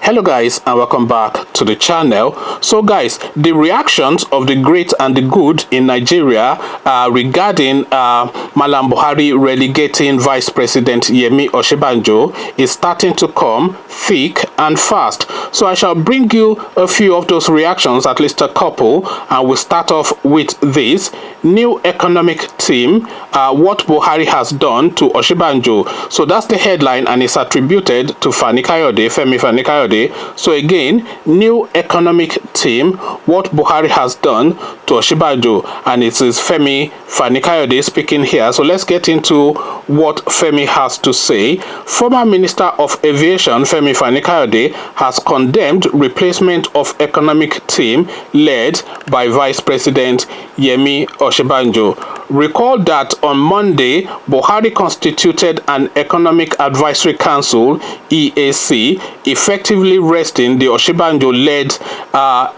Hello guys, and welcome back to the channel. So guys, the reactions of the great and the good in Nigeria regarding Malam Buhari relegating Vice President Yemi Osinbajo is starting to come thick and fast. So I shall bring you a few of those reactions, at least a couple, and we'll start off with this. New economic team, what Buhari has done to Osinbajo. So that's the headline, and it's attributed to Femi Fani-Kayode. So again, new economic team, what Buhari has done to Osinbajo, and it is Femi Fani-Kayode speaking here. So let's get into what Femi has to say. Former Minister of Aviation Femi Fani-Kayode has condemned replacement of economic team led by Vice President Yemi Osinbajo. Recall that on Monday, Buhari constituted an Economic Advisory Council, EAC, effectively resting the Osinbajo-led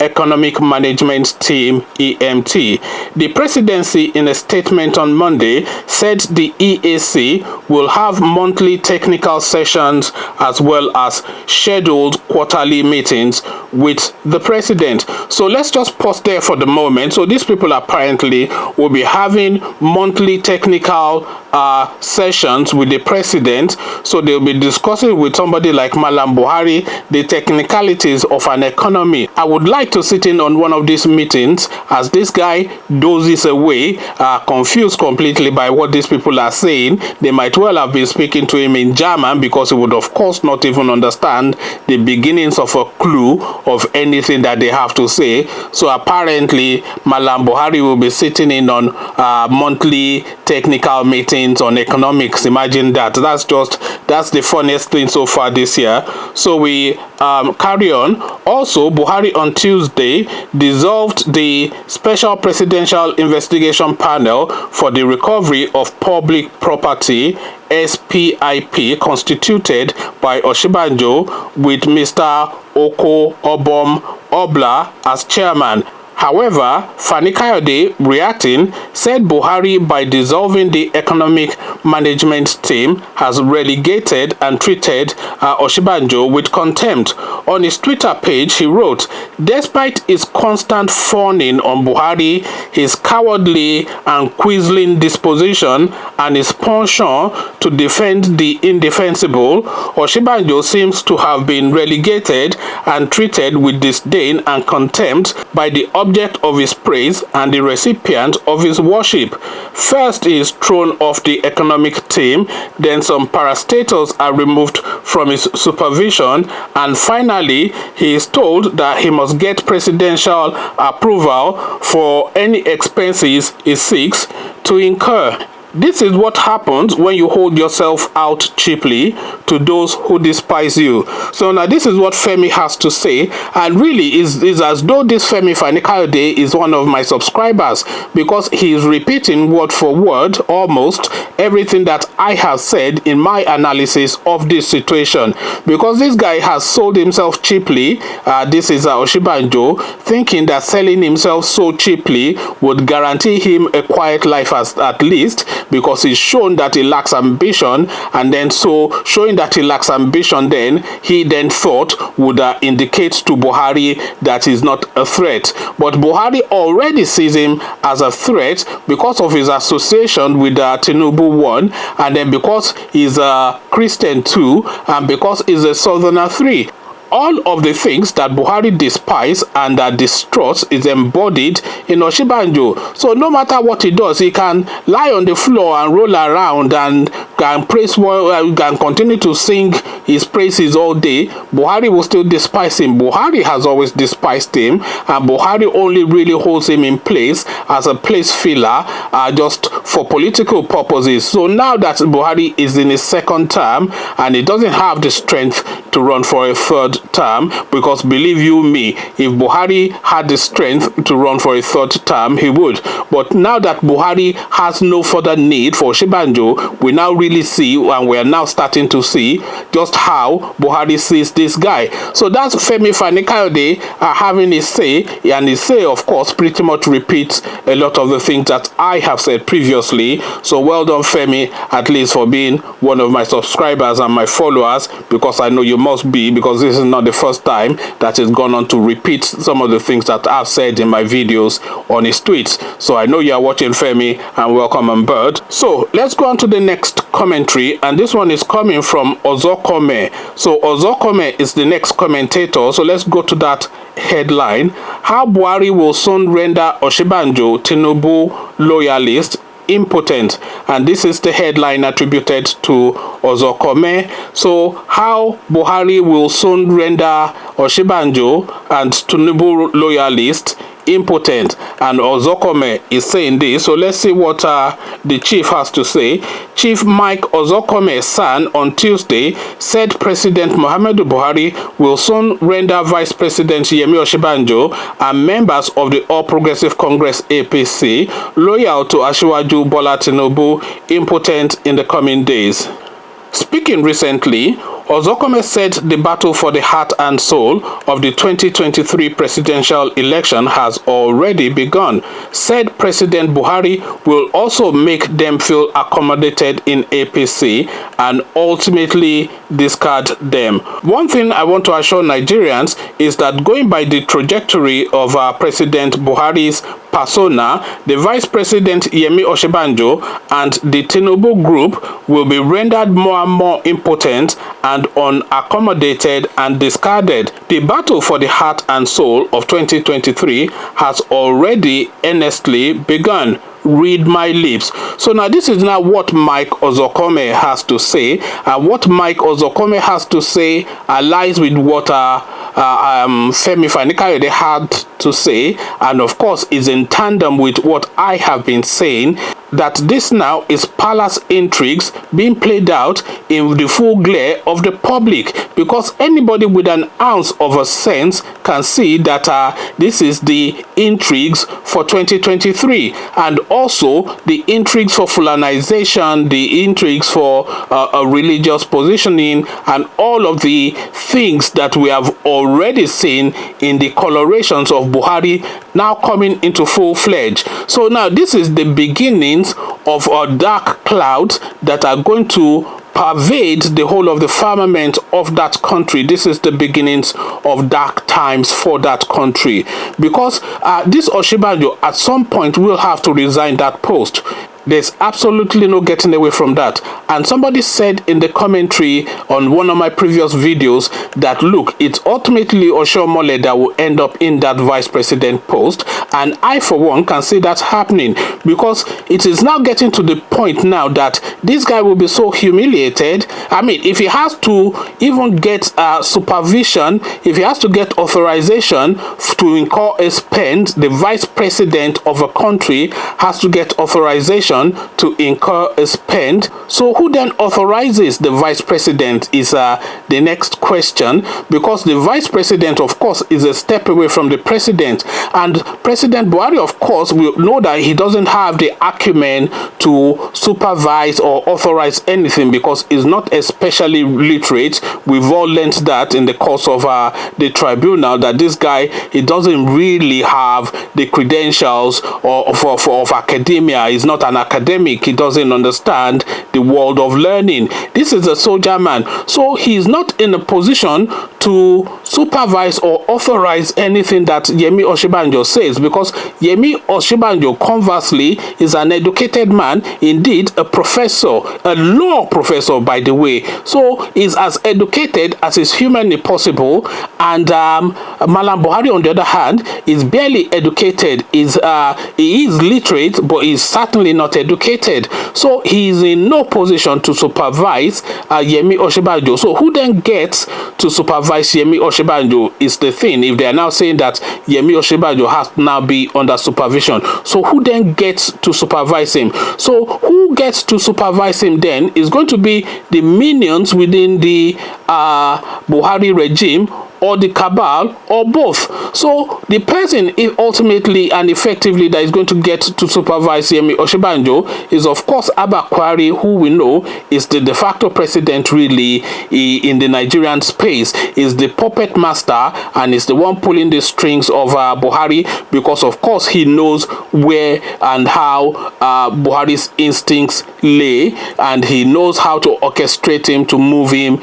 Economic Management Team, EMT. The presidency, in a statement on Monday, said the EAC will have monthly technical sessions as well as scheduled quarterly meetings with the president. So let's just pause there for the moment. So these people apparently will be having monthly technical sessions with the president. So they'll be discussing with somebody like Malam Buhari the technicalities of an economy. I would like to sit in on one of these meetings as this guy dozes away, confused completely by what these people are saying. They might well have been speaking to him in German, because he would of course not even understand the beginnings of a clue of anything that they have to say. So apparently Malam Buhari will be sitting in on monthly technical meetings on economics. Imagine that. That's the funniest thing so far this year. So we carry on. Also, Buhari on Tuesday dissolved the Special Presidential Investigation Panel for the Recovery of Public Property, SPIP, constituted by Osinbajo, with Mr. Oko Obom Obla as chairman. However, Fani-Kayode, reacting, said Buhari, by dissolving the economic management team, has relegated and treated Osinbajo with contempt. On his Twitter page, he wrote, "Despite his constant fawning on Buhari, his cowardly and quisling disposition, and his penchant to defend the indefensible, Osinbajo seems to have been relegated and treated with disdain and contempt by the object of his praise and the recipient of his worship. First, he is thrown off the economic team, then some parastatals are removed from his supervision, and finally, he is told that he must get presidential approval for any expenses he seeks to incur." This is what happens when you hold yourself out cheaply to those who despise you. So now this is what Femi has to say, and really is as though this Femi Fani-Kayode is one of my subscribers, because he is repeating word for word almost everything that I have said in my analysis of this situation. Because this guy has sold himself cheaply, this is Osinbajo, thinking that selling himself so cheaply would guarantee him a quiet life at least, because he's shown that he lacks ambition, and then so showing that he lacks ambition, then he then thought would indicate to Buhari that he's not a threat. But Buhari already sees him as a threat because of his association with Tinubu 1, and then because he's a Christian 2, and because he's a Southerner 3. All of the things that Buhari despises and distrusts is embodied in Osinbajo. So no matter what he does, he can lie on the floor and roll around and can continue to sing his praises all day. Buhari will still despise him. Buhari has always despised him, and Buhari only really holds him in place as a place filler, just for political purposes. So now that Buhari is in his second term and he doesn't have the strength to run for a third term, because believe you me, if Buhari had the strength to run for a third term, he would. But now that Buhari has no further need for Osinbajo, we now really see, and we are now starting to see, just how Buhari sees this guy. So that's Femi Fani-Kayode having his say, and his say, of course, pretty much repeats a lot of the things that I have said previously. So well done, Femi, at least for being one of my subscribers and my followers, because I know you must be, because this is not the first time that he's gone on to repeat some of the things that I've said in my videos on his tweets. So I know you are watching, Femi, and welcome on board. So let's go on to the next commentary, and this one is coming from Ozokome. So Ozokome is the next commentator. So let's go to that headline. How Buhari will soon render Oshibanjo Tinubu loyalist impotent, and this is the headline attributed to Ozokome. So how Buhari will soon render Oshibanjo and Tinubu loyalists impotent, and Ozokome is saying this. So let's see what the chief has to say. Chief Mike Ozokome's son on Tuesday said President Muhammadu Buhari will soon render Vice President Yemi Oshibanjo and members of the All Progressive Congress APC loyal to Asiwaju Bola Tinubu impotent in the coming days. Speaking recently, Ozokome said the battle for the heart and soul of the 2023 presidential election has already begun. Said President Buhari will also make them feel accommodated in APC and ultimately discard them. One thing I want to assure Nigerians is that going by the trajectory of President Buhari's persona, the Vice President Yemi Oshibanjo and the Tinubu group will be rendered more and more impotent and unaccommodated and discarded. The battle for the heart and soul of 2023 has already earnestly begun. Read my lips. So now this is now what Mike Ozokome has to say, and what Mike Ozokome has to say aligns with what Femi Fani-Kayode had to say, and of course is in tandem with what I have been saying, that this now is palace intrigues being played out in the full glare of the public, because anybody with an ounce of a sense can see that this is the intrigues for 2023, and also the intrigues for Fulanization, the intrigues for a religious positioning, and all of the things that we have already seen in the colorations of Buhari now coming into full-fledged. So now this is the beginnings of dark clouds that are going to pervade the whole of the firmament of that country. This is the beginnings of dark times for that country, because this Oshibanjo at some point will have to resign that post. There's absolutely no getting away from that. And somebody said in the commentary on one of my previous videos that, look, it's ultimately Oshiomhole that will end up in that vice president post. And I, for one, can see that happening, because it is now getting to the point now that this guy will be so humiliated. I mean, if he has to even get supervision, if he has to get authorization to incur a spend, the vice president of a country has to get authorization to incur a spend. So who then authorizes the vice president is the next question, because the vice president, of course, is a step away from the president, and President Buhari, of course, will know that he doesn't have the acumen to supervise or authorize anything, because he's not especially literate. We've all learned that in the course of the tribunal, that this guy, he doesn't really have the credentials of academia. He's not an academic. He doesn't understand the world of learning. This is a soldier man, so he's not in a position to supervise or authorize anything that Yemi Oshibanjo says, because Yemi Oshibanjo, conversely, is an educated man, indeed a professor, a law professor, by the way. So he's as educated as is humanly possible, and Malam Buhari, on the other hand, is barely educated. He is literate, but he's certainly not educated. So he is in no position to supervise Yemi Oshibanjo. So who then gets to supervise Yemi Oshibanjo is the thing. If they are now saying that Yemi Oshibanjo has to now be under supervision, so who then gets to supervise him? So who gets to supervise him then is going to be the minions within the Buhari regime, or the cabal, or both. So the person ultimately and effectively that is going to get to supervise Yemi Oshibanjo is, of course, Abba Kyari, who we know is the de facto president really in the Nigerian space, is the puppet master, and is the one pulling the strings of Buhari, because of course he knows where and how Buhari's instincts lay, and he knows how to orchestrate him to move him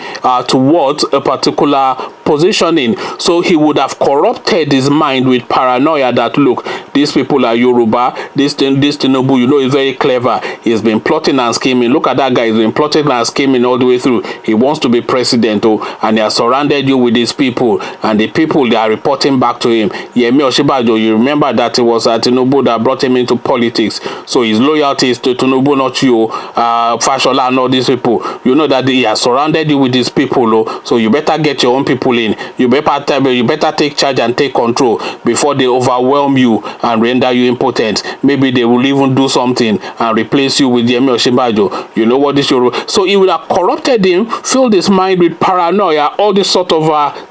towards a particular positioning. So he would have corrupted his mind with paranoia that, look, these people are Yoruba, this Tinubu, you know, is very clever. He's been plotting and scheming. Look at that guy, he's been plotting and scheming all the way through. He wants to be president, and he has surrounded you with these people, and the people, they are reporting back to him. Yemi Osinbajo, you remember that it was Tinubu that brought him into politics. So his loyalty is to Tinubu, not you, Fashola and all these people. You know that he has surrounded you with these people, so you better get your own people in. You better take charge and take control before they overwhelm you and render you impotent. Maybe they will even do something and replace you with Yemi Osinbajo. You know what this should. So he would have corrupted him, filled his mind with paranoia, all this sort of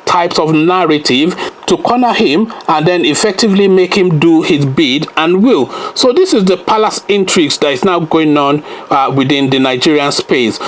types of narrative to corner him and then effectively make him do his bid and will. So this is the palace intrigues that is now going on within the Nigerian space.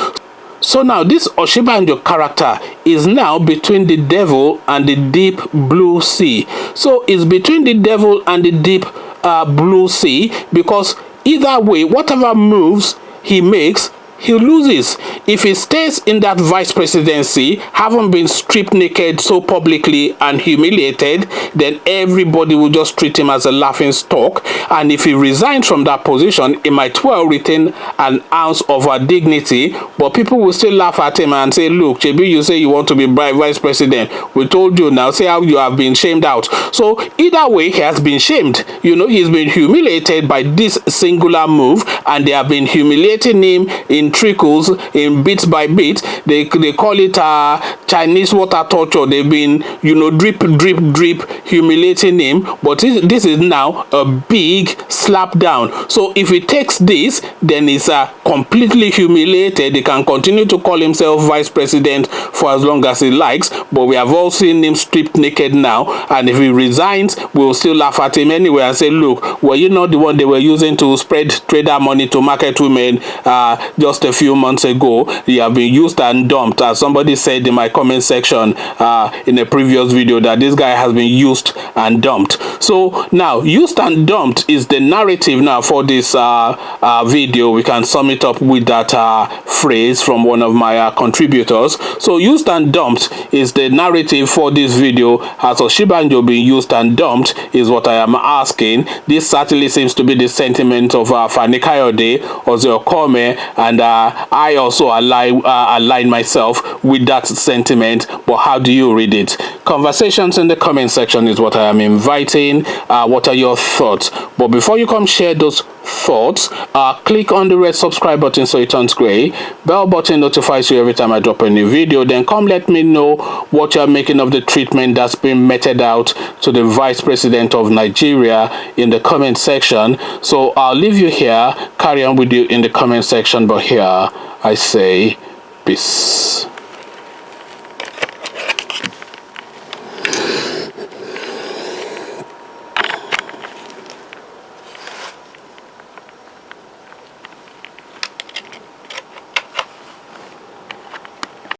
So now this Osinbajo character is now between the devil and the deep blue sea. So it's between the devil and the deep blue sea, because either way, whatever moves he makes, he loses. If he stays in that vice presidency, having been stripped naked so publicly and humiliated, then everybody will just treat him as a laughing stock. And if he resigns from that position, he might well retain an ounce of dignity, but people will still laugh at him and say, look, Chebi, you say you want to be vice president. We told you, now see how you have been shamed out. So either way, he has been shamed. You know, he's been humiliated by this singular move, and they have been humiliating him in trickles, in bits by bit. They call it Chinese water torture. They've been, you know, drip humiliating him, but this is now a big slap down. So if he takes this, then he's completely humiliated. He can continue to call himself vice president for as long as he likes, but we have all seen him stripped naked now, and if he resigns, we'll still laugh at him anyway and say, look, were you not the one they were using to spread trader money to market women just a few months ago? You have been used and dumped, as somebody said in my comment section in a previous video, that this guy has been used and dumped. So now, used and dumped is the narrative now for this video. We can sum it up with that phrase from one of my contributors. So used and dumped is the narrative for this video. Has Osinbajo being used and dumped is what I am asking. This certainly seems to be the sentiment of Fani Kayode, Ozeo Kome, and I also align myself with that sentiment. But how do you read it? Conversations in the comment section is what I am inviting. What are your thoughts? But before you come share those thoughts, click on the red subscribe button so it turns gray. Bell button notifies you every time I drop a new video. Then come let me know what you're making of the treatment that's been meted out to the vice president of Nigeria in the comment section. So I'll leave you here, carry on with you in the comment section, but here I say peace.